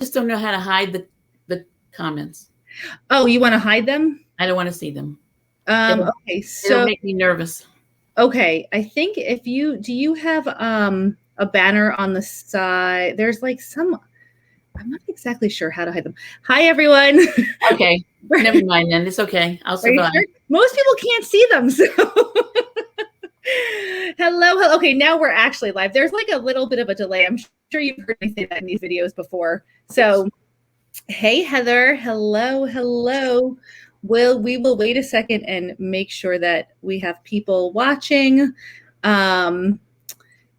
just don't know how to hide the comments. Oh, you want to hide them? I don't want to see them. Okay, It'll make me nervous. Okay, I think if you do you have a banner on the side? There's like some. I'm not exactly sure how to hide them. Hi, everyone. Okay, never mind then. It's okay. I'll survive. Sure? Most people can't see them, so. Hello. Okay, now we're actually live. There's like a little bit of a delay. I'm sure you've heard me say that in these videos before. So, hey, Heather. Hello. We will wait a second and make sure that we have people watching. And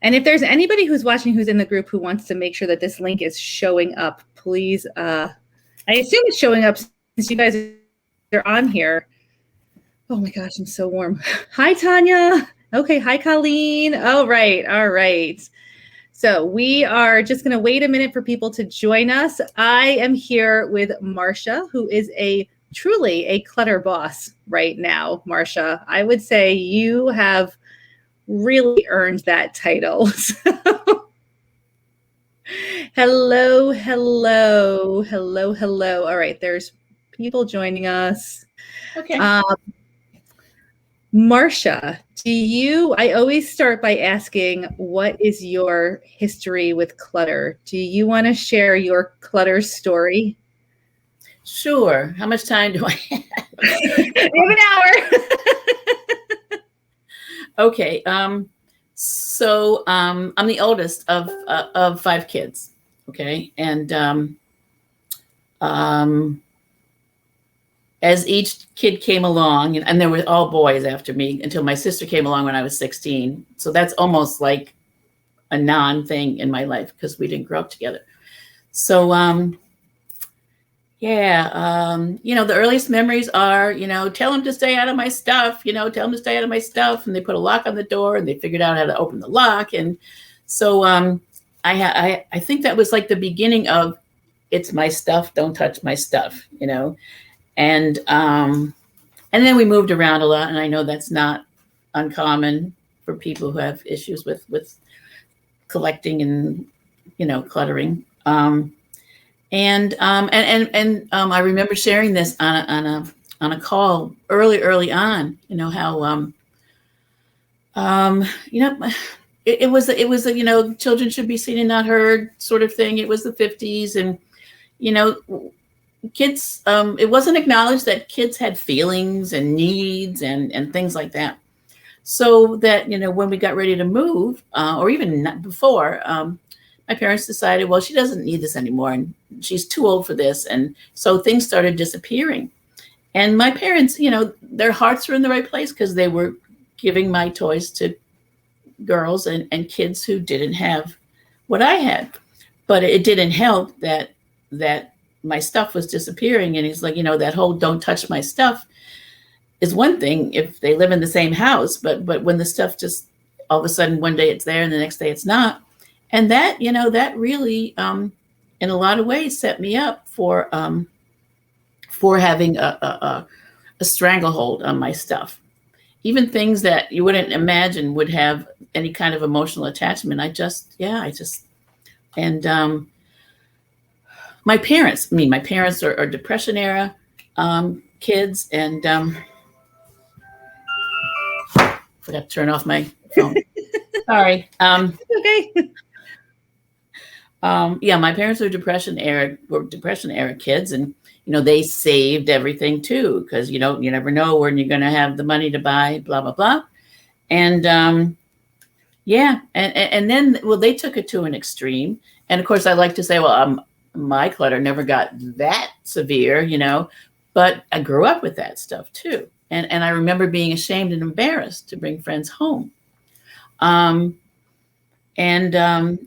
if there's anybody who's watching who's in the group who wants to make sure that this link is showing up, please. I assume it's showing up since you guys are on here. Oh my gosh, I'm so warm. Hi, Tanya. Okay, hi, Colleen. All right. So we are just going to wait a minute for people to join us. I am here with Marcia, who is truly a clutter boss right now. Marcia, I would say you have really earned that title. Hello. All right, there's people joining us. Okay. Marcia, I always start by asking, what is your history with clutter? Do you want to share your clutter story? Sure. How much time do I have? You have an hour. Okay. So I'm the oldest of 5 kids. Okay. And as each kid came along, and they were all boys after me until my sister came along when I was 16. So that's almost like a non-thing in my life because we didn't grow up together. So, the earliest memories are, tell them to stay out of my stuff, tell them to stay out of my stuff. And they put a lock on the door and they figured out how to open the lock. And so I think that was like the beginning of, it's my stuff, don't touch my stuff, And then we moved around a lot, and I know that's not uncommon for people who have issues with collecting and cluttering. I remember sharing this on a call early on. How it was a children should be seen and not heard sort of thing. It was the 50s, and kids, it wasn't acknowledged that kids had feelings and needs and things like that. So that, when we got ready to move, or even not before, my parents decided, well, she doesn't need this anymore and she's too old for this. And so things started disappearing. And my parents, their hearts were in the right place because they were giving my toys to girls and kids who didn't have what I had. But it didn't help that my stuff was disappearing. And he's like, that whole don't touch my stuff is one thing if they live in the same house, but when the stuff just all of a sudden one day it's there and the next day it's not. And that, that really, in a lot of ways set me up for having a stranglehold on my stuff. Even things that you wouldn't imagine would have any kind of emotional attachment. My parents are Depression era kids, and forgot to turn off my phone. Sorry. Okay. My parents were Depression era kids, and they saved everything too, because you never know when you're going to have the money to buy blah blah blah, and and then they took it to an extreme, and of course I like to say, my clutter never got that severe, but I grew up with that stuff too. And I remember being ashamed and embarrassed to bring friends home. And a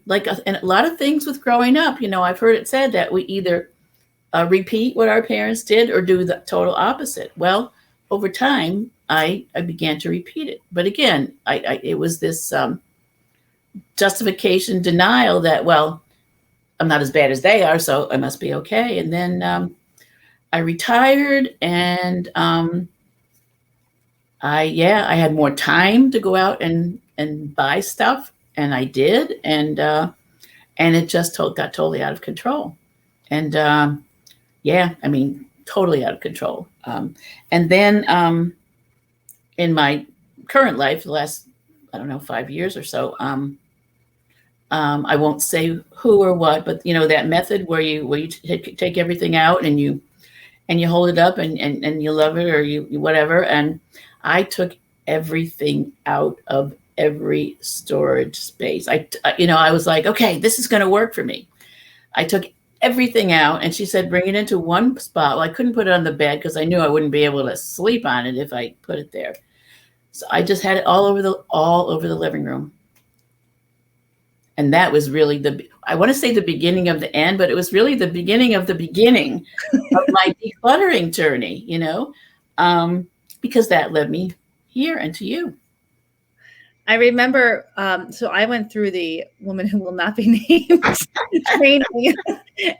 lot of things with growing up, I've heard it said that we either repeat what our parents did or do the total opposite. Well, over time, I began to repeat it. But again, it was this justification denial that, well, I'm not as bad as they are, so I must be okay. And then I retired, and I had more time to go out and buy stuff, and I did, and it just got totally out of control. And yeah, I mean, totally out of control. And then in my current life, the last, I don't know, 5 years or so, I won't say who or what, but that method where you take everything out and you hold it up and you love it or you whatever. And I took everything out of every storage space. I was like, okay, this is going to work for me. I took everything out, and she said, bring it into one spot. Well, I couldn't put it on the bed because I knew I wouldn't be able to sleep on it if I put it there. So I just had it all over the living room. And that was really I want to say the beginning of the end, but it was really the beginning of the beginning of my decluttering journey, because that led me here and to you. I remember, so I went through the Woman Who Will Not Be Named training.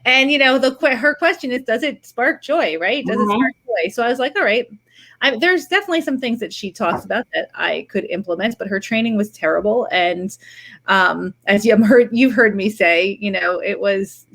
And, her question is, does it spark joy, right? Does it spark joy? So I was like, all right. There's definitely some things that she talks about that I could implement, but her training was terrible. And as you've heard me say,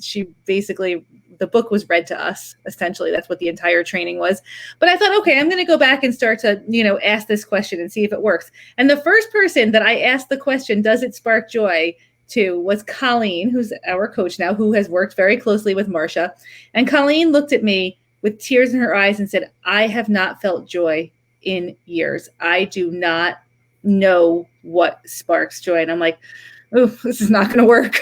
she basically, the book was read to us. Essentially, that's what the entire training was. But I thought, okay, I'm going to go back and start to, ask this question and see if it works. And the first person that I asked the question, does it spark joy, to was Colleen, who's our coach now, who has worked very closely with Marcia. And Colleen looked at me with tears in her eyes and said, I have not felt joy in years. I do not know what sparks joy. And I'm like, oh, this is not going to work.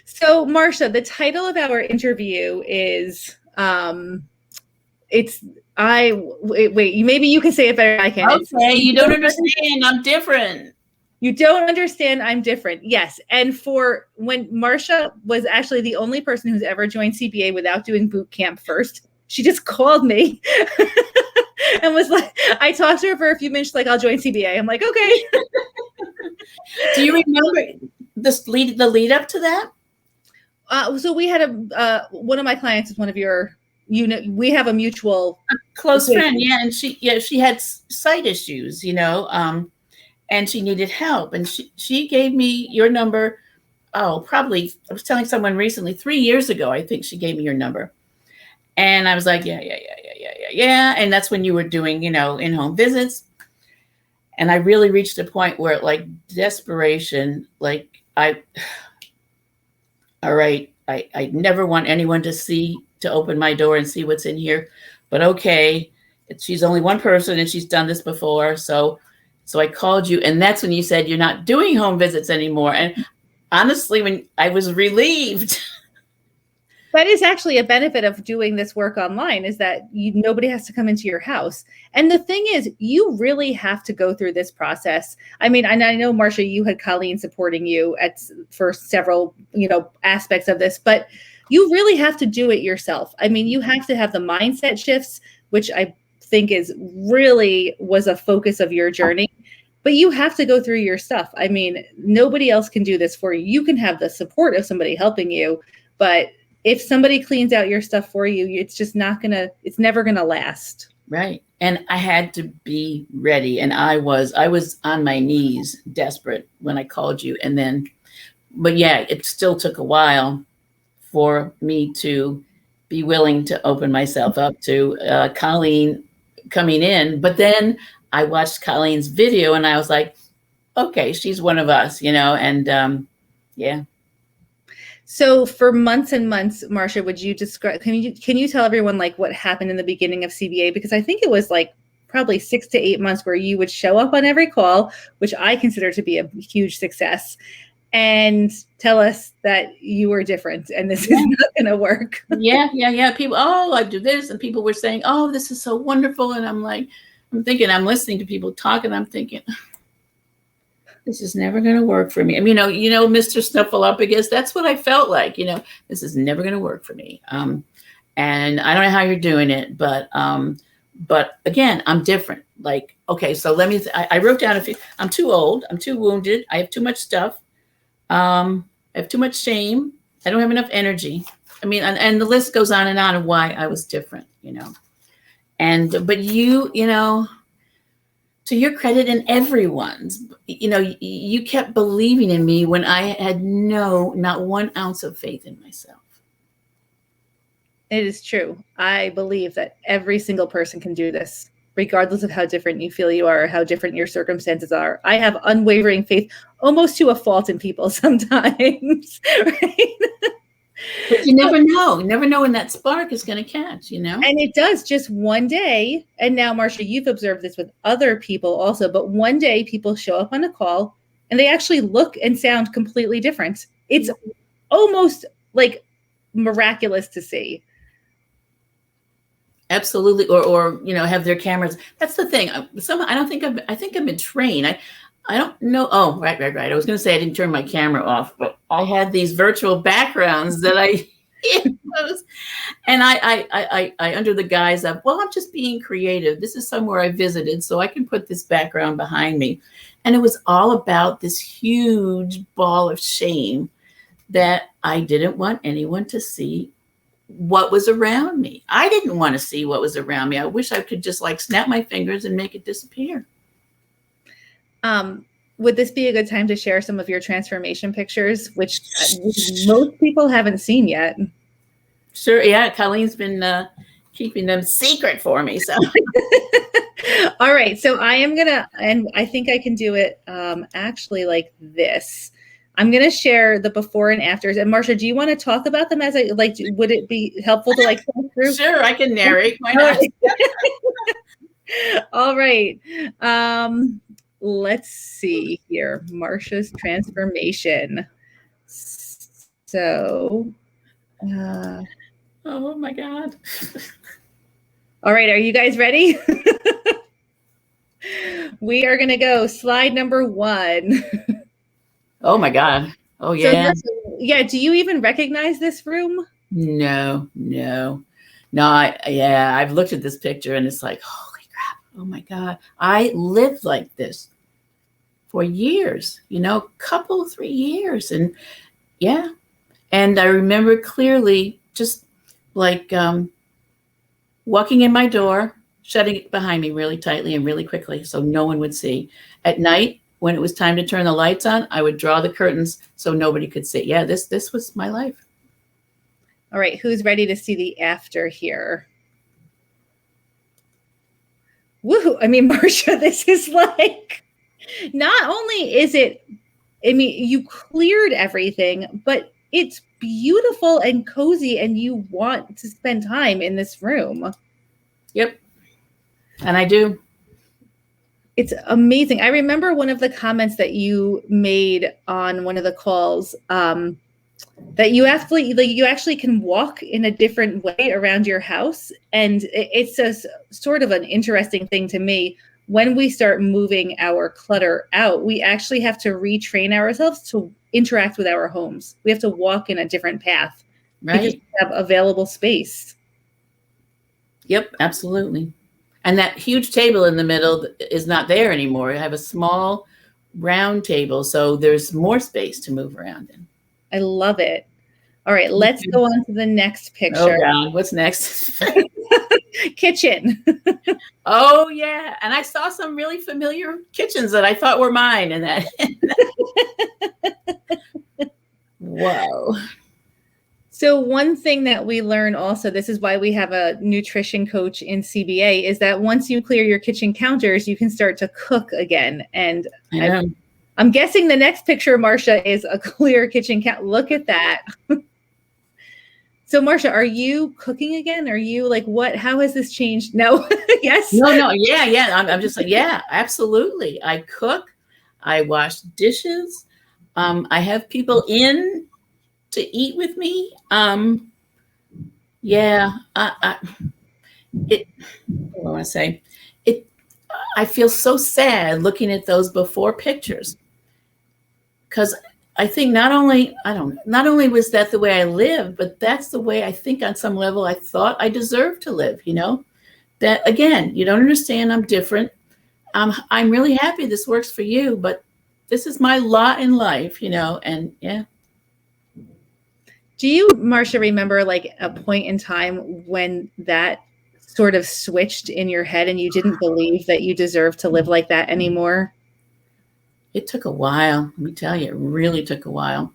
So, Marcia, the title of our interview is, wait, maybe you can say it better than I can. Okay, you don't understand. I'm different. You don't understand. I'm different. Yes. And when Marcia was actually the only person who's ever joined CBA without doing boot camp first, she just called me and was like, I talked to her for a few minutes, like, I'll join CBA. I'm like, okay. Do you remember the lead up to that? So we had one of my clients is one of your, we have a mutual close friend. Yeah. And she had sight issues, and she needed help. And she gave me your number. Oh, probably, I was telling someone recently, 3 years ago, I think she gave me your number. And I was like, yeah. And that's when you were doing, in-home visits. And I really reached a point where, like, desperation, like, all right, I never want anyone to open my door and see what's in here. But okay, she's only one person and she's done this before. So I called you, and that's when you said you're not doing home visits anymore. And honestly, when I was relieved. That is actually a benefit of doing this work online, is that nobody has to come into your house. And the thing is, you really have to go through this process. I mean, and I know, Marcia, you had Colleen supporting you for several, aspects of this, but you really have to do it yourself. I mean, you have to have the mindset shifts, which I think was a focus of your journey. But you have to go through your stuff. I mean, nobody else can do this for you. You can have the support of somebody helping you, but if somebody cleans out your stuff for you, it's never gonna last. Right. And I had to be ready. And I was on my knees, desperate, when I called you. But yeah, it still took a while for me to be willing to open myself up to Colleen coming in. But then I watched Colleen's video and I was like, okay, she's one of us, and yeah. So for months and months, Marcia, would you describe, can you tell everyone, like, what happened in the beginning of CBA? Because I think it was like probably 6 to 8 months where you would show up on every call, which I consider to be a huge success, and tell us that you were different and this is not going to work. Yeah. People, I do this. And people were saying, oh, this is so wonderful. And I'm listening to people talk and I'm thinking, this is never going to work for me. I mean, Mr. Snuffleupagus, that's what I felt like, this is never going to work for me. And I don't know how you're doing it, but again, I'm different. Like, okay, so I wrote down a few. I'm too old. I'm too wounded. I have too much stuff. I have too much shame. I don't have enough energy. I mean, and the list goes on and on of why I was different, but you, to your credit and everyone's, you kept believing in me when I had not 1 ounce of faith in myself. It is true. I believe that every single person can do this, regardless of how different you feel you are, or how different your circumstances are. I have unwavering faith, almost to a fault, in people sometimes, right? But you never know. You never know when that spark is going to catch, And it does, just one day. And now, Marcia, you've observed this with other people also, but one day people show up on a call and they actually look and sound completely different. It's almost like miraculous to see. Absolutely. Or have their cameras. That's the thing. I think I've been trained. I don't know. Oh, right. I was going to say I didn't turn my camera off, but I had these virtual backgrounds that I use. And I under the guise of, well, I'm just being creative. This is somewhere I visited, so I can put this background behind me. And it was all about this huge ball of shame that I didn't want anyone to see what was around me. I didn't want to see what was around me. I wish I could just snap my fingers and make it disappear. Would this be a good time to share some of your transformation pictures, which most people haven't seen yet? Sure. Yeah. Colleen's been keeping them secret for me. So. All right. So I am and I think I can do it actually like this. I'm going to share the before and afters. And Marcia, do you want to talk about them would it be helpful to talk through? Sure, I can narrate. Why not? All right. Let's see here. Marcia's transformation. So, oh my God. All right. Are you guys ready? We are going to go slide number 1. Oh my God. Oh yeah. So do you even recognize this room? No. I've looked at this picture and it's like, holy crap. Oh my God. I lived like this for years, 3 years. And yeah. And I remember clearly just walking in my door, shutting it behind me really tightly and really quickly so no one would see. At night, when it was time to turn the lights on, I would draw the curtains so nobody could see. Yeah, this was my life. All right, who's ready to see the after here? Woohoo! I mean, Marcia, this is not only is it, you cleared everything, but it's beautiful and cozy, and you want to spend time in this room. Yep, and I do. It's amazing. I remember one of the comments that you made on one of the calls, that you actually can walk in a different way around your house. And it's a sort of an interesting thing to me. When we start moving our clutter out, we actually have to retrain ourselves to interact with our homes. We have to walk in a different path, right? Because we have available space. Yep, absolutely. And that huge table in the middle is not there anymore. I have a small round table, so there's more space to move around in. I love it. All right, let's go on to the next picture. Oh God, what's next? Kitchen. Oh yeah, and I saw some really familiar kitchens that I thought were mine, and that. Whoa. So one thing that we learn also, this is why we have a nutrition coach in CBA, is that once you clear your kitchen counters, you can start to cook again. And I'm guessing the next picture, Marcia, is a clear kitchen counter. Look at that. So Marcia, are you cooking again? Are you what, how has this changed? No. Yes. No. Yeah. I'm just yeah, absolutely. I cook. I wash dishes. I have people in to eat with me. Yeah, what do I want to say? I feel so sad looking at those before pictures, because I think not only was that the way I lived, but that's the way I think on some level I thought I deserved to live. That again, you don't understand. I'm different. I'm really happy this works for you, but this is my lot in life. And yeah. Do you, Marcia, remember a point in time when that sort of switched in your head and you didn't believe that you deserved to live like that anymore? It took a while. Let me tell you, it really took a while.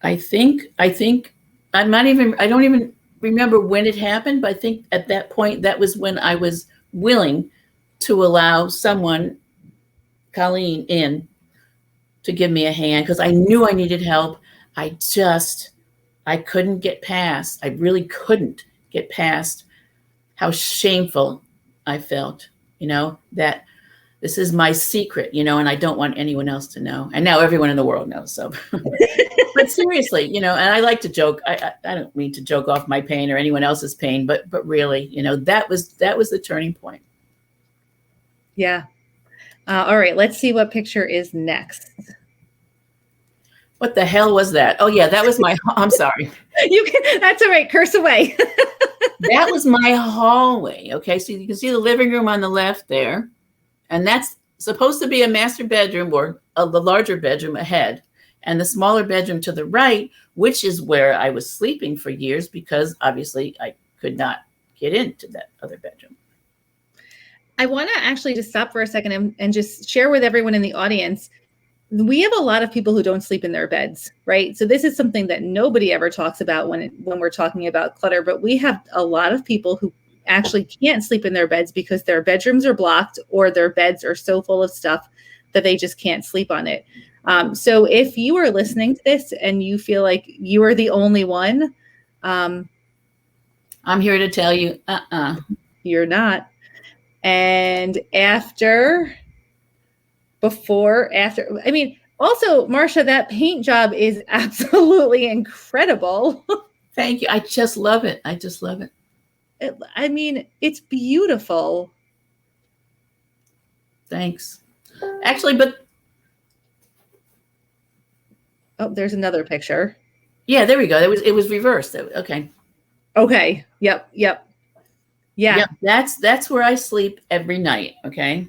I think I don't even remember when it happened, but I think at that point, that was when I was willing to allow someone, Colleen, in to give me a hand because I knew I needed help. I couldn't get past, I really couldn't get past how shameful I felt, that this is my secret, and I don't want anyone else to know. And now everyone in the world knows. So, but seriously, and I like to joke. I don't mean to joke off my pain or anyone else's pain, but really, that was the turning point. Yeah. All right. Let's see what picture is next. What the hell was that? Oh yeah, that was my. I'm sorry. That's all right. Curse away. That was my hallway. Okay, so you can see the living room on the left there. And that's supposed to be a master bedroom or the larger bedroom ahead. And the smaller bedroom to the right, which is where I was sleeping for years because obviously I could not get into that other bedroom. I want to actually just stop for a second and just share with everyone in the audience. We have a lot of people who don't sleep in their beds, right? So this is something that nobody ever talks about when we're talking about clutter, but we have a lot of people who actually can't sleep in their beds because their bedrooms are blocked or their beds are so full of stuff that they just can't sleep on it. So if you are listening to this and you feel like you are the only one, I'm here to tell you, you're not. And before, after, I mean, also, Marcia, that paint job is absolutely incredible. Thank you. I just love it. I just love it. I mean, it's beautiful. Thanks. Actually, but. Oh, there's another picture. Yeah, there we go. It was reversed. Okay. Okay. Yep. Yeah. Yep. That's where I sleep every night. Okay.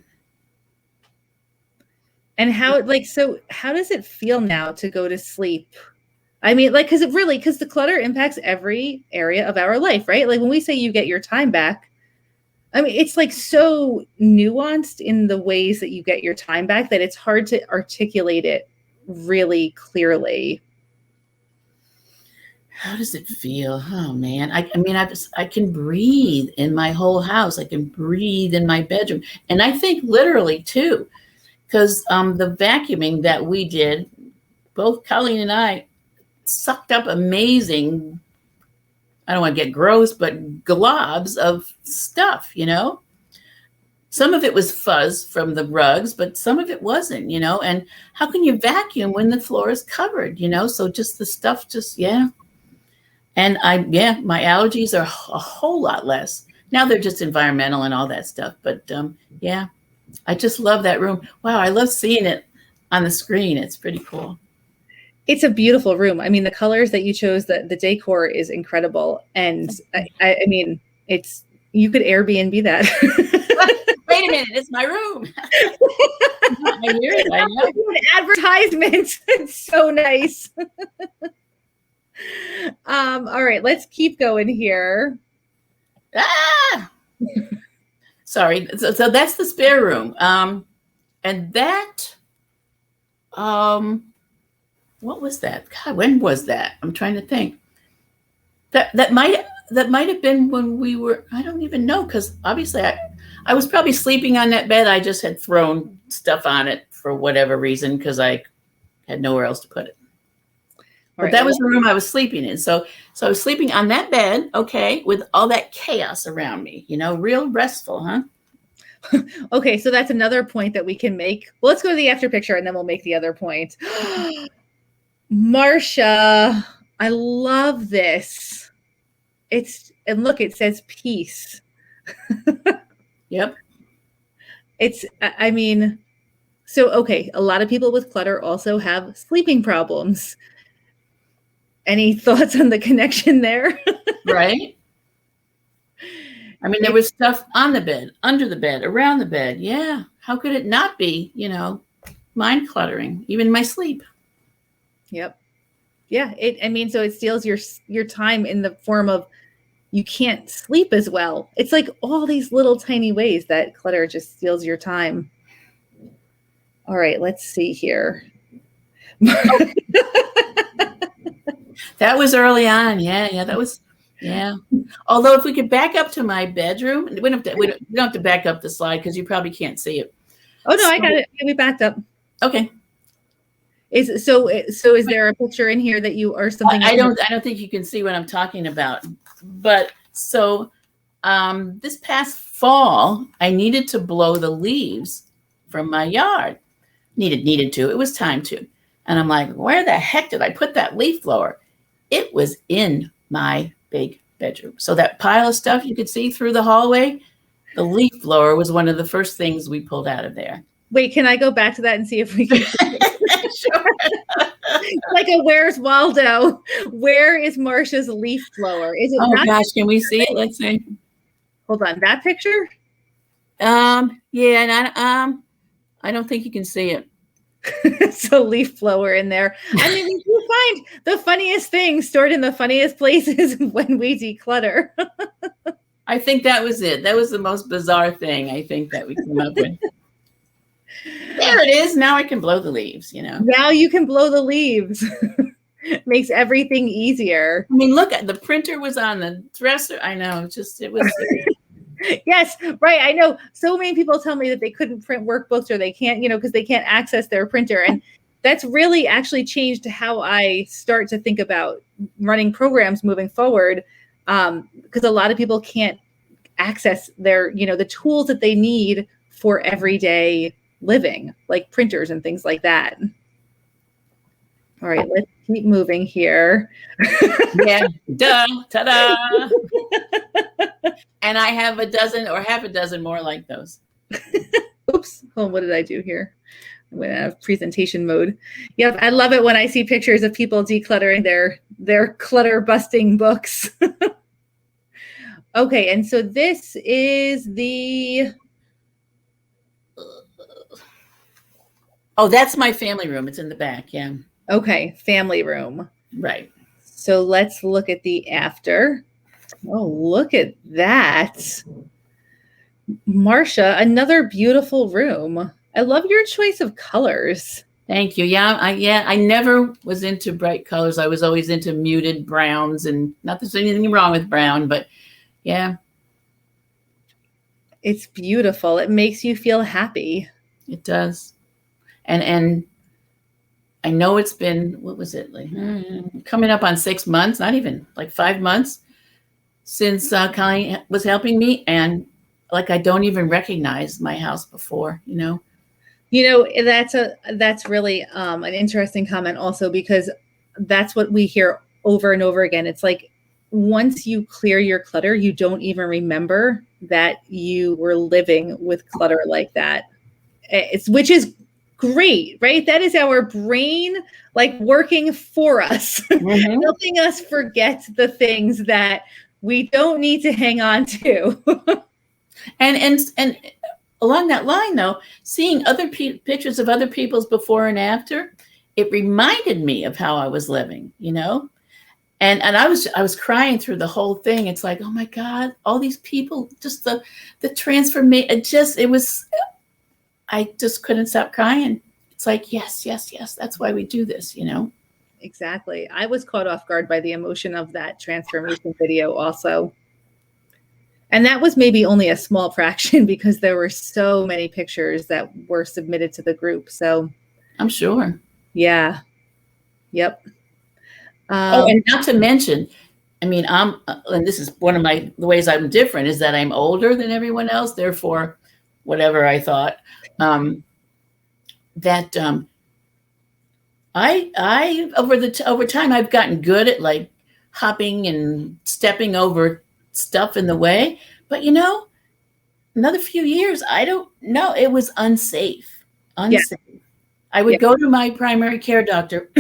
And how does it feel now to go to sleep? I mean, because the clutter impacts every area of our life, right? Like when we say you get your time back, I mean, it's like so nuanced in the ways that you get your time back that it's hard to articulate it really clearly. How does it feel? Oh man. I can breathe in my whole house. I can breathe in my bedroom. And I think literally too, because the vacuuming that we did, both Colleen and I sucked up amazing, I don't want to get gross, but globs of stuff, Some of it was fuzz from the rugs, but some of it wasn't, and how can you vacuum when the floor is covered, So just the stuff, yeah. And my allergies are a whole lot less. Now they're just environmental and all that stuff. But yeah, I just love that room. Wow, I love seeing it on the screen. It's pretty cool. It's a beautiful room. I mean, the colors that you chose, the decor is incredible. And I mean, you could Airbnb that. Wait a minute, it's my room. I hear it. I know. An advertisement. It's so nice. All right, let's keep going here. Sorry. So that's the spare room. And that, what was that? God, when was that? I'm trying to think. That might have been when we were, I don't even know, because obviously I was probably sleeping on that bed. I just had thrown stuff on it for whatever reason because I had nowhere else to put it. But that was the room I was sleeping in. So I was sleeping on that bed, okay, with all that chaos around me, real restful, huh? Okay, so that's another point that we can make. Well, let's go to the after picture and then we'll make the other point. Marcia, I love this. And look, it says peace. Yep. Okay, a lot of people with clutter also have sleeping problems. Any thoughts on the connection there? Right. I mean, there was stuff on the bed, under the bed, around the bed. Yeah. How could it not be, mind cluttering, even my sleep? Yep. Yeah. So it steals your time in the form of you can't sleep as well. It's like all these little tiny ways that clutter just steals your time. All right, let's see here. That was early on. Yeah, that was, yeah. Although if we could back up to my bedroom, we don't have to back up the slide because you probably can't see it. Oh no, I got it. We backed up. Okay. Is there a picture in here that you or something? I don't think you can see what I'm talking about. But so this past fall, I needed to blow the leaves from my yard. Needed to. It was time to. And I'm like, where the heck did I put that leaf blower? It was in my big bedroom. So that pile of stuff you could see through the hallway, the leaf blower was one of the first things we pulled out of there. Wait, can I go back to that and see if we can? Sure. Like a Where's Waldo? Where is Marcia's leaf blower? Is it? Oh gosh, can we see it? Let's see. Hold on, that picture. Yeah, and I don't think you can see it. So leaf blower in there. I mean, we do find the funniest things stored in the funniest places when we declutter. I think that was it. That was the most bizarre thing I think that we came up with. There it is. Now I can blow the leaves, Now you can blow the leaves. Makes everything easier. I mean, look, the printer was on the dresser. I know, it was. Yes, right. I know so many people tell me that they couldn't print workbooks or they can't, because they can't access their printer. And that's really actually changed how I start to think about running programs moving forward. Because a lot of people can't access their, the tools that they need for everyday living, like printers and things like that. All right, let's keep moving here. Yeah, duh, ta-da. And I have a dozen or half a dozen more like those. Oops. Oh, what did I do here? I'm going to have presentation mode. Yep, I love it when I see pictures of people decluttering their clutter busting books. Okay, and so this is the... Oh, that's my family room. It's in the back, yeah. Okay, family room. Right. So let's look at the after. Oh, look at that. Marcia, another beautiful room. I love your choice of colors. Thank you. Yeah, I never was into bright colors. I was always into muted browns, and not that there's anything wrong with brown, but yeah. It's beautiful. It makes you feel happy. It does. And I know it's been, what was it, like coming up on 6 months, not even like 5 months since Colleen was helping me, and like I don't even recognize my house before, That's really an interesting comment also, because that's what we hear over and over again. It's like once you clear your clutter, you don't even remember that you were living with clutter like that. Which is great, right? That is our brain like working for us, helping us forget the things that we don't need to hang on to. and along that line, though, seeing other pictures of other people's before and after, it reminded me of how I was living, And I was crying through the whole thing. It's like, oh my God, all these people, just the transformation. I just couldn't stop crying. It's like, yes, that's why we do this, Exactly. I was caught off guard by the emotion of that transformation video also. And that was maybe only a small fraction because there were so many pictures that were submitted to the group. So I'm sure. Yeah. Yep. And not to mention, I mean, and this is one of the ways I'm different is that I'm older than everyone else. Therefore, whatever I thought, I over time I've gotten good at like hopping and stepping over stuff in the way, but another few years, I don't know, it was unsafe. Yeah. I would go to my primary care doctor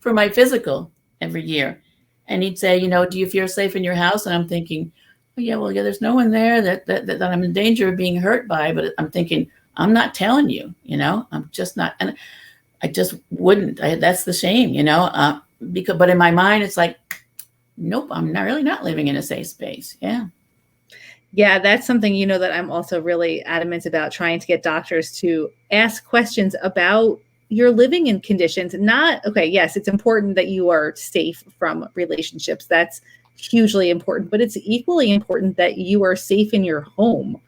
for my physical every year, and he'd say, do you feel safe in your house? And I'm thinking, oh, yeah, there's no one there that I'm in danger of being hurt by, but I'm thinking, I'm not telling you, I'm just not, and I just wouldn't. That's the shame, but in my mind, it's like, nope, I'm not really not living in a safe space. Yeah. Yeah, that's something, that I'm also really adamant about, trying to get doctors to ask questions about your living in conditions. Not, okay, yes, it's important that you are safe from relationships. That's hugely important, but it's equally important that you are safe in your home.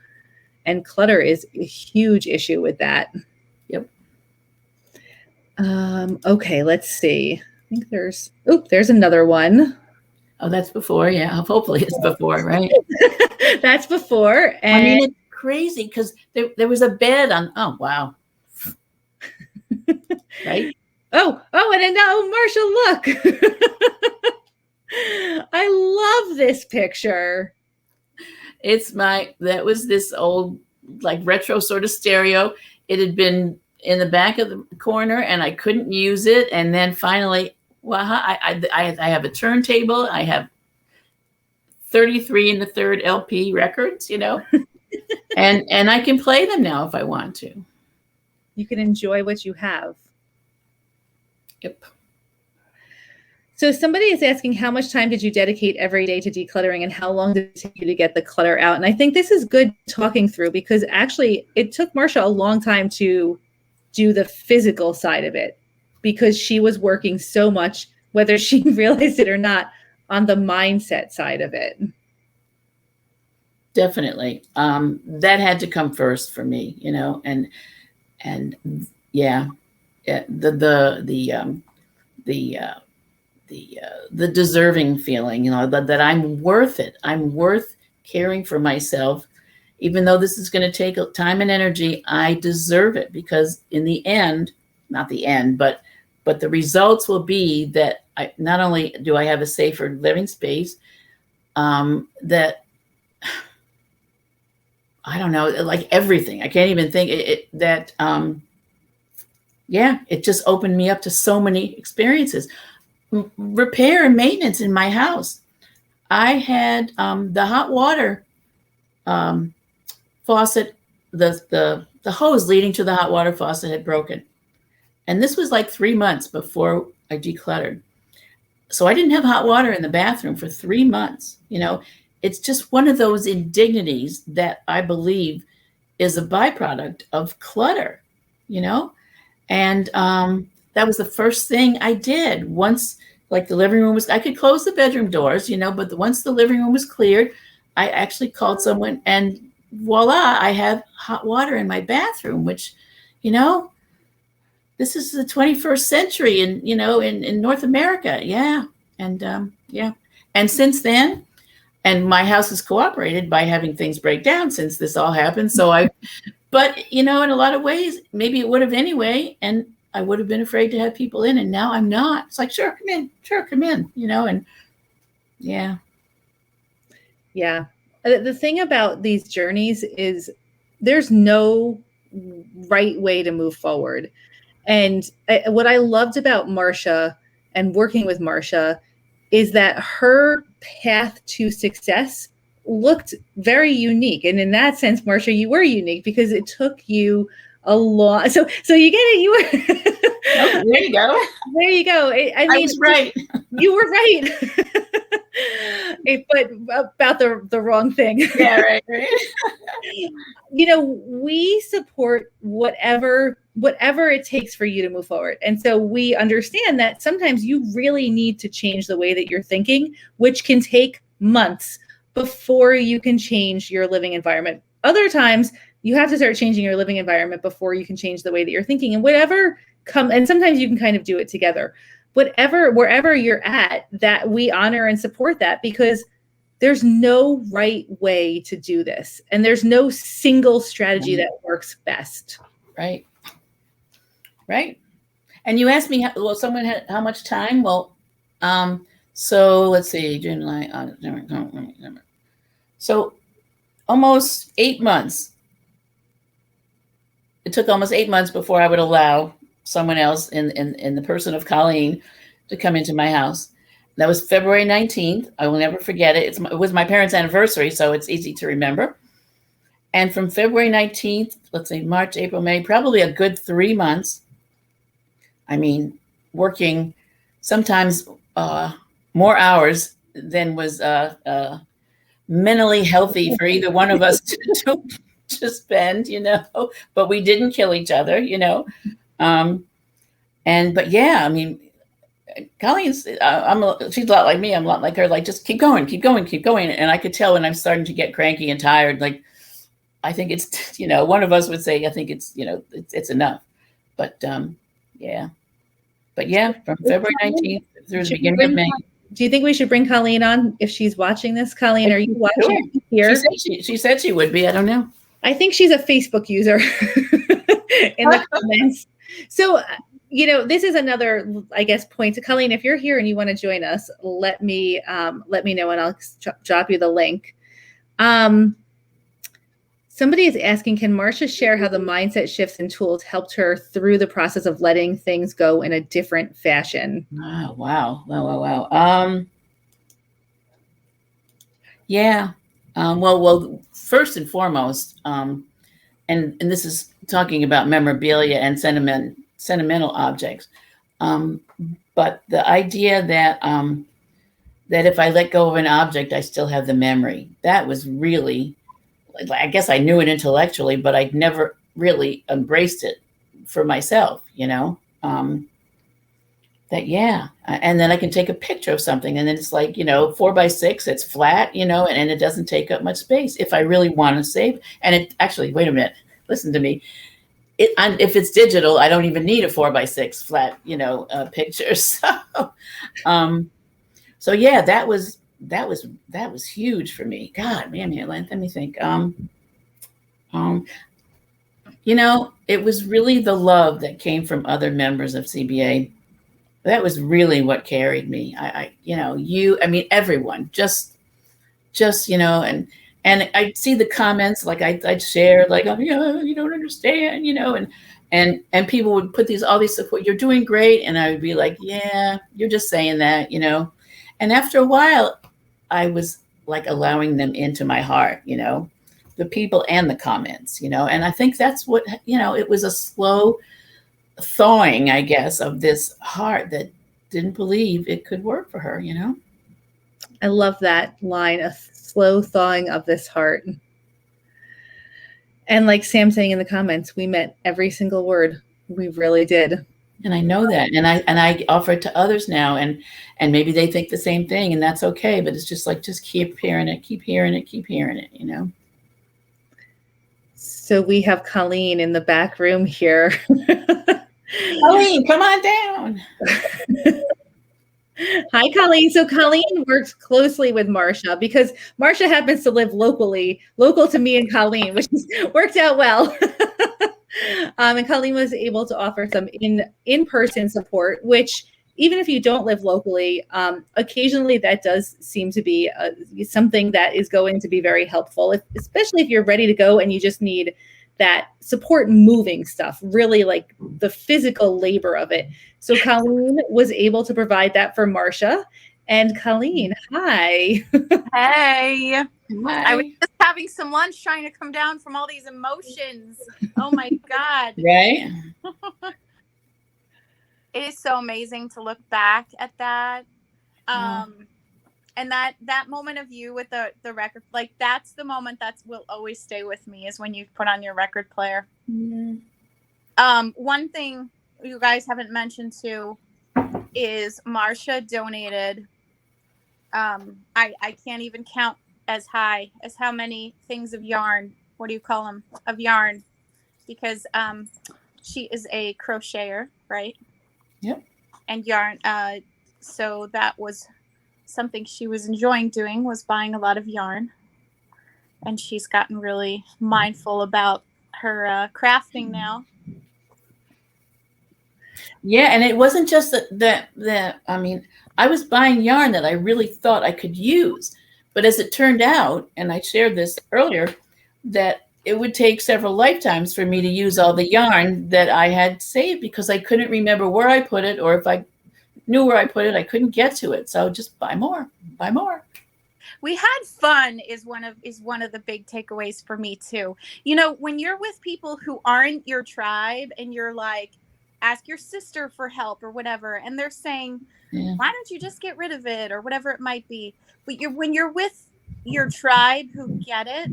And clutter is a huge issue with that. Yep. Okay, let's see. I think there's another one. Oh, that's before. Yeah. Hopefully it's before, right? That's before. I And mean, it's crazy because there was a bed on. Oh, wow. Right. and then now, Marsha, look. I love this picture. That was this old, like retro sort of stereo. It had been in the back of the corner and I couldn't use it. And then finally, well, I have a turntable. I have 33 and the third LP records, and I can play them now if I want to. You can enjoy what you have. Yep. So somebody is asking, how much time did you dedicate every day to decluttering, and how long did it take you to get the clutter out? And I think this is good talking through, because actually it took Marsha a long time to do the physical side of it, because she was working so much, whether she realized it or not, on the mindset side of it. Definitely. That had to come first for me, and yeah, the deserving feeling, that I'm worth it. I'm worth caring for myself, even though this is going to take time and energy. I deserve it, because in the end, not the end, but the results will be that not only do I have a safer living space, that I don't know, like everything. I can't even think it just opened me up to so many experiences. Repair and maintenance in my house. I had the hot water faucet, the hose leading to the hot water faucet had broken. And this was like 3 months before I decluttered. So I didn't have hot water in the bathroom for 3 months. It's just one of those indignities that I believe is a byproduct of clutter, and that was the first thing I did. Once, like, the living room I could close the bedroom doors, but once the living room was cleared, I actually called someone, and voila, I have hot water in my bathroom, which, this is the 21st century in North America. Yeah. And yeah. And since then, and my house has cooperated by having things break down since this all happened. But in a lot of ways, maybe it would have anyway. And I would have been afraid to have people in, and now I'm not. It's like, sure, come in, and yeah. Yeah. The thing about these journeys is there's no right way to move forward. And what I loved about Marsha and working with Marsha is that her path to success looked very unique. And in that sense, Marsha, you were unique, because it took you a long. So you get it. You were. Oh, there you go. There you go. I mean, was right. You were right. But about the wrong thing. Yeah, right. We support whatever it takes for you to move forward. And so we understand that sometimes you really need to change the way that you're thinking, which can take months before you can change your living environment. Other times you have to start changing your living environment before you can change the way that you're thinking, and and sometimes you can kind of do it together. Wherever you're at, that we honor and support that, because there's no right way to do this. And there's no single strategy that works best. Right. Right. And you asked me, someone had how much time? Well, so let's see, June, July, November. So almost 8 months. It took almost 8 months before I would allow someone else in the person of Colleen to come into my house. That was February 19th. I will never forget it. It was my parents' anniversary, so it's easy to remember. And from February 19th, let's say March, April, May, probably a good 3 months. I mean, working sometimes more hours than was mentally healthy for either one of us to spend, but we didn't kill each other, um, but yeah, I mean, Colleen's, she's a lot like me. I'm a lot like her. Like, just keep going, keep going, keep going. And I could tell when I'm starting to get cranky and tired. Like, I think it's, one of us would say, I think it's, it's enough. But yeah, from February 19th through the beginning of May. Do you think we should bring Colleen on if she's watching this? Colleen, are you watching here? She said she would be. I don't know. I think she's a Facebook user in the comments. So, this is another, I guess, point to Colleen. If you're here and you want to join us, let me know and I'll drop you the link. Somebody is asking, can Marcia share how the mindset shifts and tools helped her through the process of letting things go in a different fashion? Oh, wow. Yeah. Well, first and foremost, and this is talking about memorabilia and sentimental objects. But the idea that if I let go of an object, I still have the memory. That was really, I guess I knew it intellectually, but I'd never really embraced it for myself, and then I can take a picture of something and then it's like, 4x6, it's flat, and it doesn't take up much space if I really want to save. And it actually, wait a minute, listen to me. If it's digital, I don't even need a 4x6 flat, picture. So yeah, that was huge for me. God, man, let me think. It was really the love that came from other members of CBA. That was really what carried me. Everyone, just, and I see the comments, like I'd share, like, oh, yeah, you don't understand, and people would put all these support, you're doing great. And I would be like, yeah, you're just saying that, and after a while, I was like allowing them into my heart, the people and the comments, and I think that's what, it was a slow thawing, I guess, of this heart that didn't believe it could work for her, I love that line, a slow thawing of this heart. And like Sam saying in the comments, we meant every single word. We really did. And I know that, and I offer it to others now, and maybe they think the same thing, and that's okay. But it's just like, just keep hearing it, So we have Colleen in the back room here. Colleen, come on down. Hi, Colleen. So Colleen works closely with Marcia because Marcia happens to live local to me and Colleen, which worked out well. And Colleen was able to offer some in-person support, which even if you don't live locally, occasionally that does seem to be something that is going to be very helpful, especially if you're ready to go and you just need that support moving stuff, really like the physical labor of it. So Colleen was able to provide that for Marcia. And Colleen, hi. Hey. Hi. I was just having some lunch trying to come down from all these emotions. Oh my God. Right? It is so amazing to look back at that. And that moment of you with the record, like that's the moment that will always stay with me, is when you put on your record player. Mm-hmm. One thing you guys haven't mentioned too is Marcia donated. I can't even count as high as how many things of yarn. What do you call them? Of yarn, because she is a crocheter, right? Yep. And yarn. So that was something she was enjoying doing, was buying a lot of yarn, and she's gotten really mindful about her crafting now. Yeah, and it wasn't just that I mean, I was buying yarn that I really thought I could use, but as it turned out, and I shared this earlier, that it would take several lifetimes for me to use all the yarn that I had saved, because I couldn't remember where I put it, or if I knew where I put it, I couldn't get to it. So just buy more. We had fun is one of the big takeaways for me too. When you're with people who aren't your tribe and you're like, ask your sister for help or whatever, and they're saying, Yeah. why don't you just get rid of it, or whatever it might be. But when you're with your tribe who get it,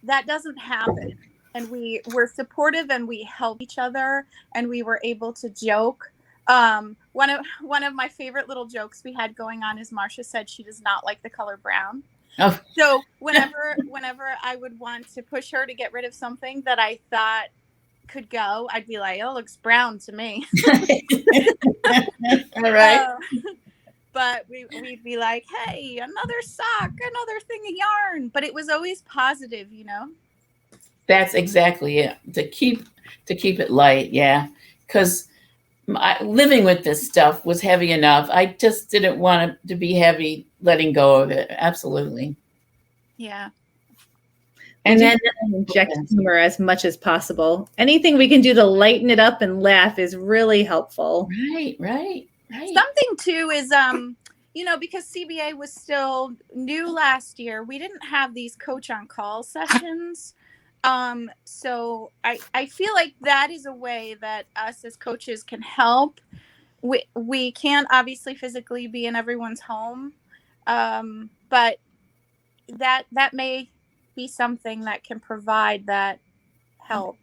that doesn't happen. And we're supportive and we help each other, and we were able to joke. One of my favorite little jokes we had going on is Marcia said she does not like the color brown. Oh. So whenever I would want to push her to get rid of something that I thought could go, I'd be like, "Oh, it looks brown to me." All right. But we'd be like, "Hey, another sock, another thing of yarn." But it was always positive, you know. That's exactly it. To keep it light, yeah. Because living with this stuff was heavy enough. I just didn't want it to be heavy. Letting go of it, absolutely. Yeah. And then inject humor as much as possible. Anything we can do to lighten it up and laugh is really helpful. Right. Something too is, you know, because CBA was still new last year, we didn't have these coach on call sessions. So I feel like that is a way that us as coaches can help. We can't obviously physically be in everyone's home, but that may be something that can provide that help.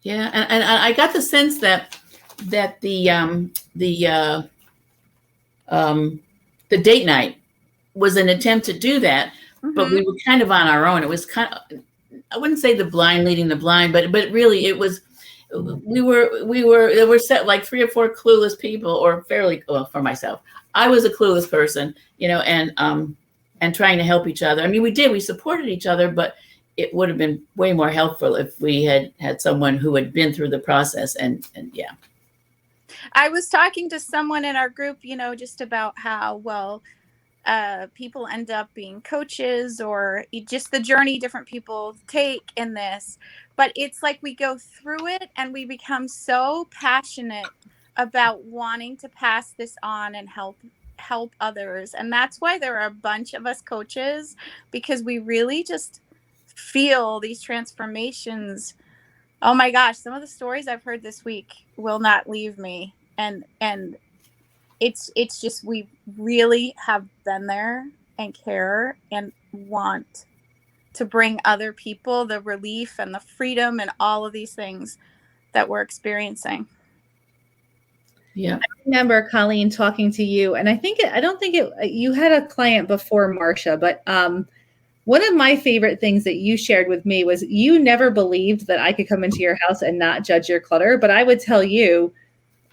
Yeah, and I got the sense that the date night was an attempt to do that, but we were kind of on our own. It was kind of, I wouldn't say the blind leading the blind, but really it was, we were there were set like 3 or 4 clueless people, or fairly, well, for myself, I was a clueless person, you know, and trying to help each other. I mean, we supported each other, but it would have been way more helpful if we had someone who had been through the process. And yeah. I was talking to someone in our group, you know, just about how, well, people end up being coaches, or just the journey different people take in this. But it's like we go through it and we become so passionate about wanting to pass this on and help others. And that's why there are a bunch of us coaches, because we really just feel these transformations. Oh my gosh, some of the stories I've heard this week will not leave me. And it's just, we really have been there and care and want to bring other people the relief and the freedom and all of these things that we're experiencing. Yeah. I remember, Colleen, talking to you, and I don't think you had a client before Marcia, but one of my favorite things that you shared with me was you never believed that I could come into your house and not judge your clutter. But I would tell you,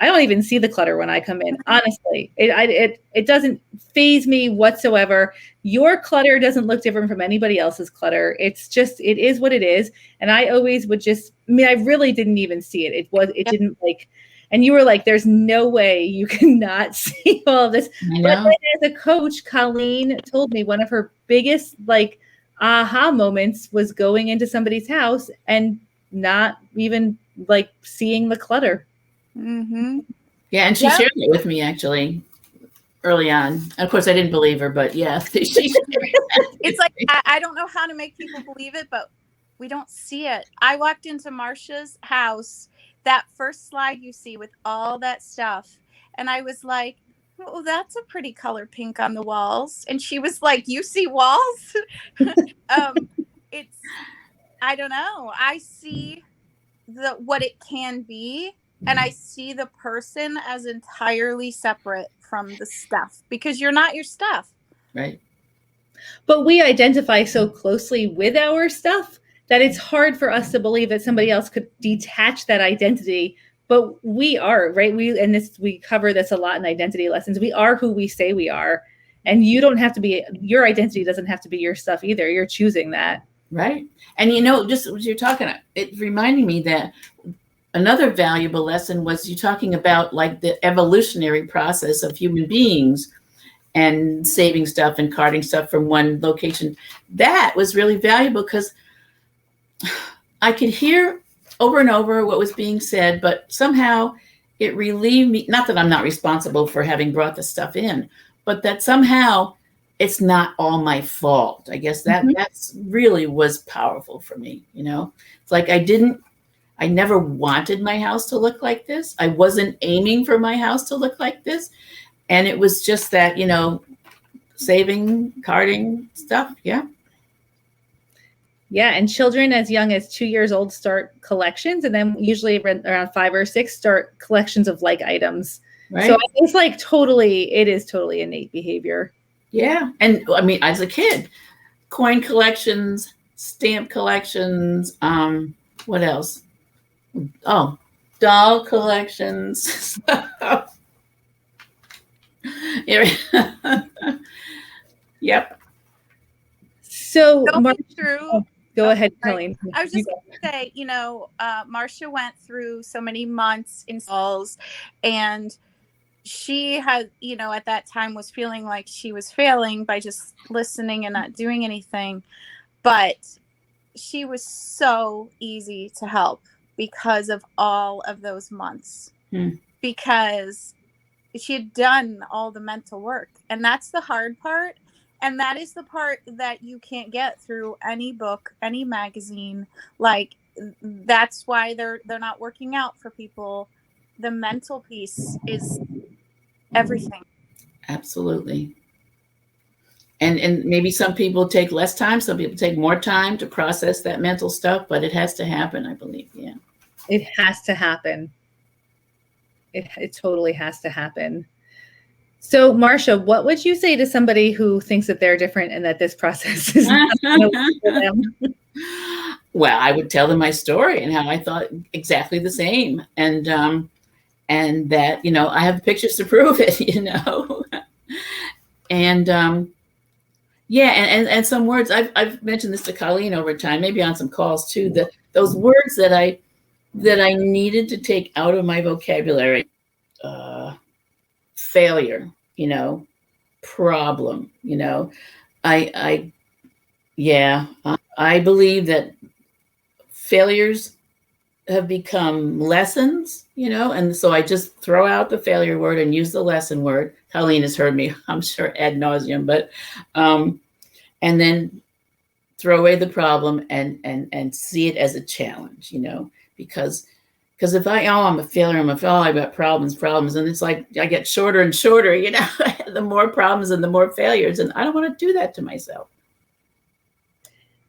I don't even see the clutter when I come in. Honestly, it doesn't faze me whatsoever. Your clutter doesn't look different from anybody else's clutter. It's just, it is what it is. And I always would just, I mean, I really didn't even see it. It didn't like, and you were like, there's no way you cannot see all of this. But then as a coach, Colleen told me one of her biggest like aha moments was going into somebody's house and not even like seeing the clutter. Mm-hmm. Yeah, and she shared it with me actually early on. Of course, I didn't believe her, but yeah, it's like, I don't know how to make people believe it, but we don't see it. I walked into Marcia's house, that first slide you see with all that stuff, and I was like, "Oh, that's a pretty color pink on the walls." And she was like, "You see walls?" It's, I don't know. I see what it can be. And I see the person as entirely separate from the stuff, because you're not your stuff. Right. But we identify so closely with our stuff that it's hard for us to believe that somebody else could detach that identity. But we are, right? We cover this a lot in identity lessons. We are who we say we are. And you don't have to be, your identity doesn't have to be your stuff either. You're choosing that. Right. And you know, just as you're talking, it reminded me that another valuable lesson was you talking about like the evolutionary process of human beings and saving stuff and carting stuff from one location. That was really valuable because I could hear over and over what was being said, but somehow it relieved me. Not that I'm not responsible for having brought the stuff in, but that somehow it's not all my fault. I guess that's really was powerful for me. You know, it's like I didn't I never wanted my house to look like this. I wasn't aiming for my house to look like this. And it was just that, saving, carding stuff. Yeah. Yeah. And children as young as 2 years old start collections, and then usually around 5 or 6 start collections of like items. Right. So it's like it is totally innate behavior. Yeah. And I mean, as a kid, coin collections, stamp collections, what else? Oh, doll collections. Yep. So Going through. Go ahead, Colleen. I was just going to say, Marcia went through so many months in stalls, and she had, at that time was feeling like she was failing by just listening and not doing anything. But she was so easy to help because of all of those months, because she had done all the mental work. And that's the hard part. And that is the part that you can't get through any book, any magazine. Like, that's why they're not working out for people. The mental piece is everything. Absolutely. And maybe some people take less time. Some people take more time to process that mental stuff, but it has to happen, I believe. Yeah. It has to happen. It totally has to happen. So, Marcia, what would you say to somebody who thinks that they're different and that this process is not going to work for them? Well, I would tell them my story and how I thought exactly the same. And that, I have pictures to prove it, And yeah, and some words I've mentioned this to Colleen over time, maybe on some calls too, that those words that I needed to take out of my vocabulary, failure, problem, I believe that failures have become lessons, and so I just throw out the failure word and use the lesson word. Colleen has heard me, I'm sure, ad nauseum, but and then throw away the problem and see it as a challenge, because if I'm a failure, I've got problems, and it's like I get shorter and shorter, the more problems and the more failures, and I don't want to do that to myself.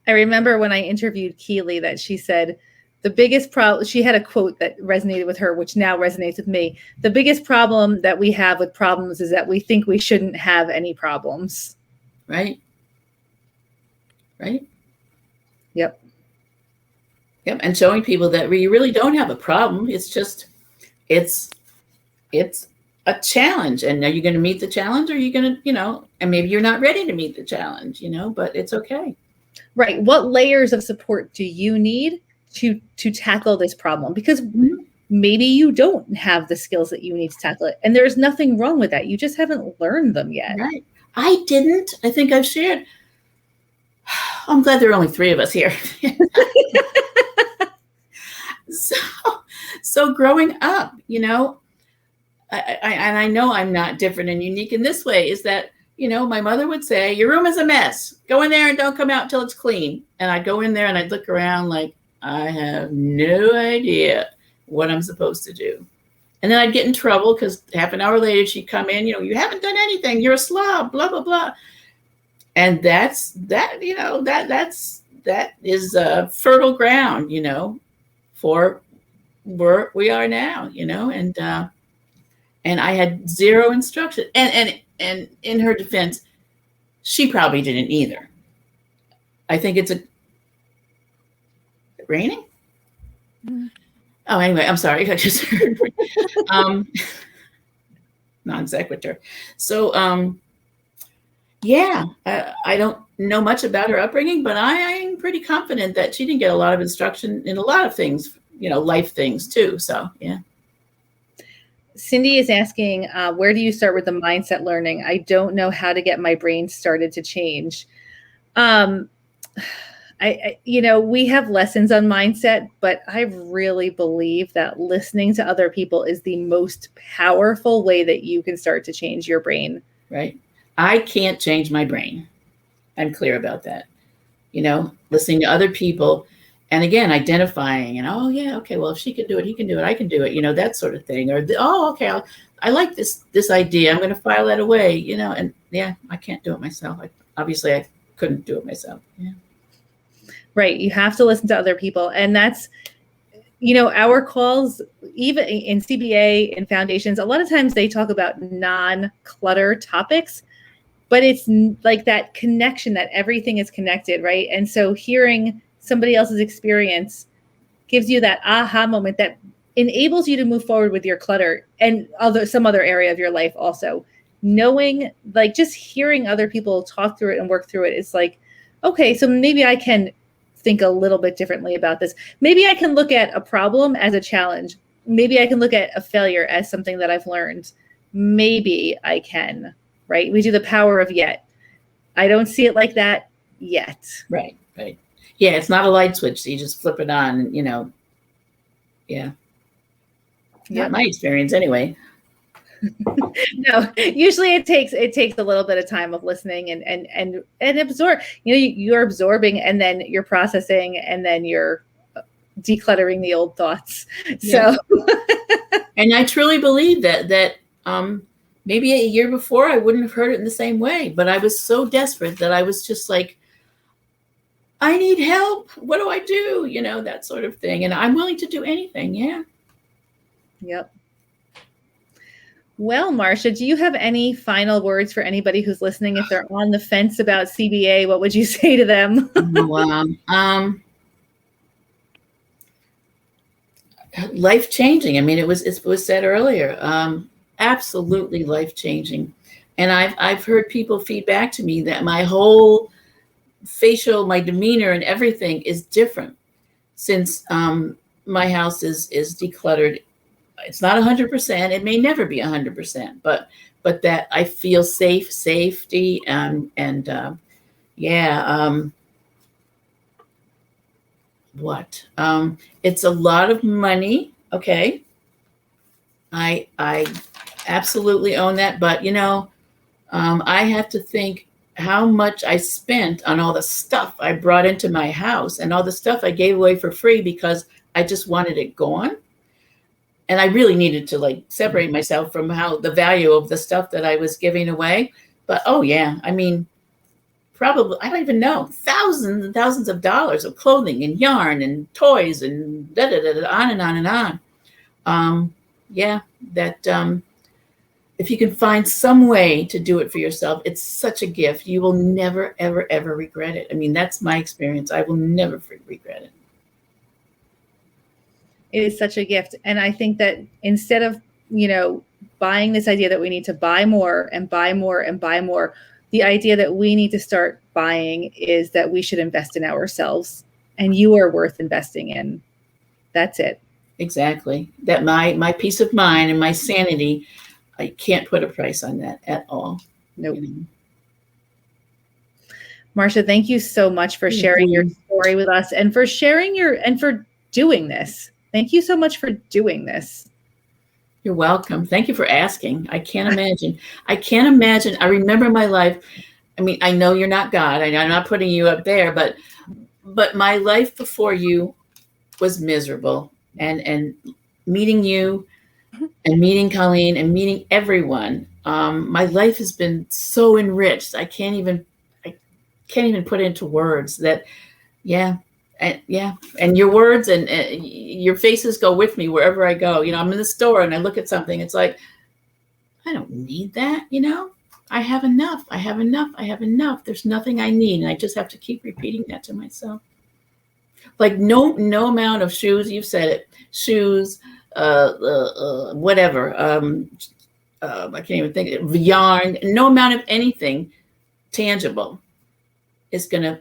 I remember when I interviewed Keely that she said the biggest problem, she had a quote that resonated with her, which now resonates with me. The biggest problem that we have with problems is that we think we shouldn't have any problems. Right. Yep. And showing people that you really don't have a problem. It's just, it's a challenge. And are you going to meet the challenge? Or are you going to, and maybe you're not ready to meet the challenge, but it's okay. Right. What layers of support do you need to tackle this problem? Because maybe you don't have the skills that you need to tackle it. And there's nothing wrong with that. You just haven't learned them yet. Right. I didn't. I think I've shared. I'm glad there are only 3 of us here. So growing up, I know I'm not different and unique in this way, is that, my mother would say, your room is a mess. Go in there and don't come out until it's clean. And I'd go in there and I'd look around like, I have no idea what I'm supposed to do. And then I'd get in trouble because half an hour later she'd come in, you haven't done anything. You're a slob, blah, blah, blah. And that is fertile ground, for where we are now, and I had zero instruction. And in her defense, she probably didn't either. I think it's raining? Mm-hmm. Oh, anyway, I'm sorry. I just heard non sequitur. So, I don't know much about her upbringing, but I'm pretty confident that she didn't get a lot of instruction in a lot of things, life things too. So, yeah. Cindy is asking, where do you start with the mindset learning? I don't know how to get my brain started to change. We have lessons on mindset, but I really believe that listening to other people is the most powerful way that you can start to change your brain. Right. I can't change my brain. I'm clear about that. Listening to other people And again, identifying and, oh yeah, okay, well, if she can do it, he can do it, I can do it, that sort of thing. Or, oh, okay, I like this idea. I'm going to file that away, and yeah, I can't do it myself. Obviously I couldn't do it myself. Yeah. Right. You have to listen to other people. And that's, our calls, even in CBA and foundations, a lot of times they talk about non-clutter topics, but it's like that connection, that everything is connected, right? And so hearing somebody else's experience gives you that aha moment that enables you to move forward with your clutter and some other area of your life also. Knowing, like, just hearing other people talk through it and work through it, it's like, okay, so maybe I can think a little bit differently about this. Maybe I can look at a problem as a challenge. Maybe I can look at a failure as something that I've learned. Maybe I can, right? We do the power of yet. I don't see it like that yet. Right. Yeah, it's not a light switch. So you just flip it on, yeah. Not my experience anyway. No, usually it takes a little bit of time of listening and absorb. You're absorbing, and then you're processing, and then you're decluttering the old thoughts. So, and I truly believe that maybe a year before I wouldn't have heard it in the same way, but I was so desperate that I was just like, I need help. What do I do? That sort of thing. And I'm willing to do anything. Yeah. Yep. Well, Marcia, do you have any final words for anybody who's listening? If they're on the fence about CBA, what would you say to them? Life changing. I mean, it was said earlier. Absolutely life changing. And I've heard people feed back to me that my whole facial, my demeanor, and everything is different since my house is decluttered. It's not 100%. It may never be 100%, but that I feel safety, it's a lot of money. Okay. I absolutely own that, but I have to think how much I spent on all the stuff I brought into my house and all the stuff I gave away for free because I just wanted it gone. And I really needed to separate myself from the value of the stuff that I was giving away. But, oh yeah, I mean, probably, I don't even know, thousands and thousands of dollars of clothing and yarn and toys and on and on and on. If you can find some way to do it for yourself, it's such a gift. You will never, ever, ever regret it. I mean, that's my experience. I will never regret it. It is such a gift. And I think that instead of, buying this idea that we need to buy more and buy more and buy more, the idea that we need to start buying is that we should invest in ourselves, and you are worth investing in. That's it. Exactly. That my peace of mind and my sanity, I can't put a price on that at all. Nope. Marcia, thank you so much for sharing your story with us and for sharing and for doing this. Thank you so much for doing this. You're welcome. Thank you for asking. I can't imagine. I remember my life. I mean, I know you're not God. I'm not putting you up there, but my life before you was miserable. And meeting you and meeting Colleen and meeting everyone, my life has been so enriched. I can't even put into words that, and your words and your faces go with me wherever I go. I'm in the store and I look at something. It's like, I don't need that. I have enough. I have enough. I have enough. There's nothing I need. And I just have to keep repeating that to myself. Like no amount of shoes, you've said it, shoes, whatever. I can't even think of yarn. No amount of anything tangible is gonna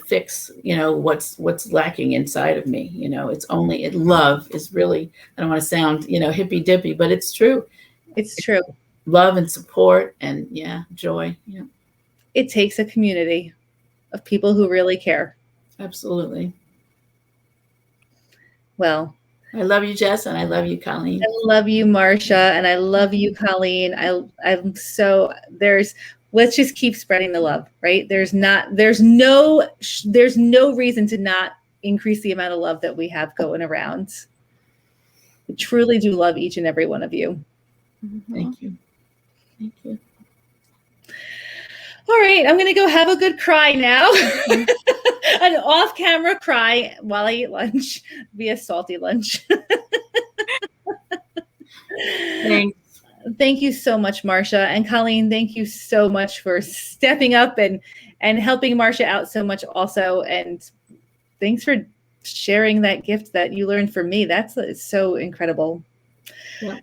fix what's lacking inside of me. It's only love is really, I don't want to sound hippy dippy, but it's true. It's true. Love and support and joy. It takes a community of people who really care. Absolutely. Well, I love you, Jess, and I love you, Colleen. I love you, Marcia, and I love you, Colleen. Let's just keep spreading the love, right? There's no reason to not increase the amount of love that we have going around. I truly do love each and every one of you. Thank you. Thank you. All right, I'm going to go have a good cry now. An off-camera cry while I eat lunch. Be a salty lunch. Thanks. Thank you so much, Marcia. And Colleen, thank you so much for stepping up and helping Marcia out so much also. And thanks for sharing that gift that you learned from me. That's so incredible. Yeah.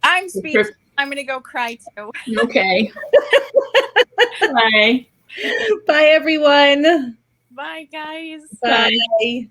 I'm speechless. I'm going to go cry too. Okay. Bye. Bye, everyone. Bye, guys. Bye.